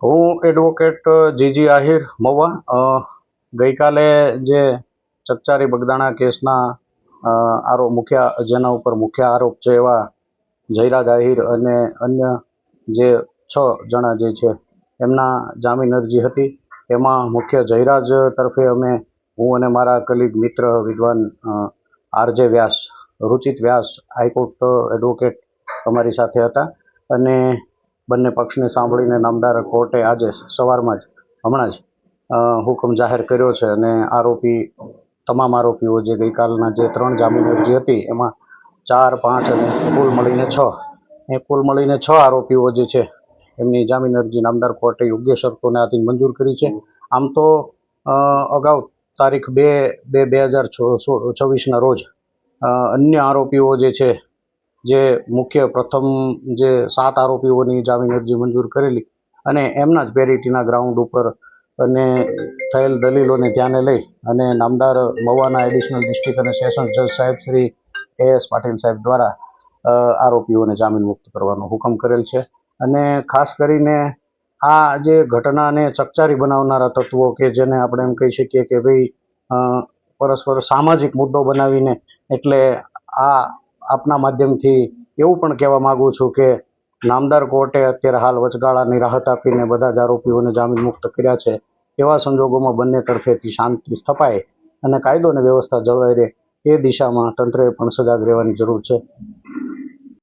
હું એડવોકેટ જીજી આહિર મહુવા ગઈકાલે જે ચકચારી બગદાણા કેસના જેના ઉપર મુખ્ય આરોપ છે એવા જયરાજ આહિર અને અન્ય જે 6 જણા જે છે એમના જામીન અરજી હતી. એમાં મુખ્ય જયરાજ તરફે હું અને મારા કલીગ મિત્ર વિદ્વાન આરજે વ્યાસ, રુચિત વ્યાસ હાઈકોર્ટ એડવોકેટ અમારી સાથે હતા અને બંને પક્ષને સાંભળીને નામદાર કોર્ટે આજે સવારમાં જ હમણાં જ હુકમ જાહેર કર્યો છે અને તમામ આરોપીઓ જે ગઈકાલના જે 3 જામીન અરજી હતી એમાં 4, 5 અને કુલ મળીને 6 આરોપીઓ જે છે એમની જામીન અરજી નામદાર કોર્ટે યોગ્ય શરતોને આધીન મંજૂર કરી છે. આમ તો અગાઉ તારીખ 2/2/2024ના રોજ અન્ય આરોપીઓ જે છે જે મુખ્ય પ્રથમ જે 7 આરોપીઓની જામીન અરજી મંજૂર કરેલી અને એમના જ પેરિટીના ગ્રાઉન્ડ ઉપર અને થયેલ દલીલોને ધ્યાને લઈ અને નામદાર મહુવાના એડિશનલ ડિસ્ટ્રિક્ટ અને સેશન્સ જજ સાહેબ શ્રી AS પાટીલ સાહેબ દ્વારા આરોપીઓને જામીન મુક્ત કરવાનો હુકમ કરેલ છે. અને ખાસ કરીને આ જે ઘટનાને ચકચારી બનાવનારા તત્વો કે જેને આપણે એમ કહી શકીએ કે ભાઈ પરસ્પર સામાજિક મુદ્દો બનાવીને, એટલે આપના માધ્યમથી એવું પણ કહેવા માગું છું કે નામદાર કોર્ટે અત્યારે હાલ વચગાળાની રાહત આપીને બધા જ આરોપીઓને જામીન મુક્ત કર્યા છે. એવા સંજોગોમાં બંને તરફેથી શાંતિ સ્થપાય અને કાયદો અને વ્યવસ્થા જળવાઈ રહે એ દિશામાં તંત્રએ પણ સજાગ રહેવાની જરૂર છે.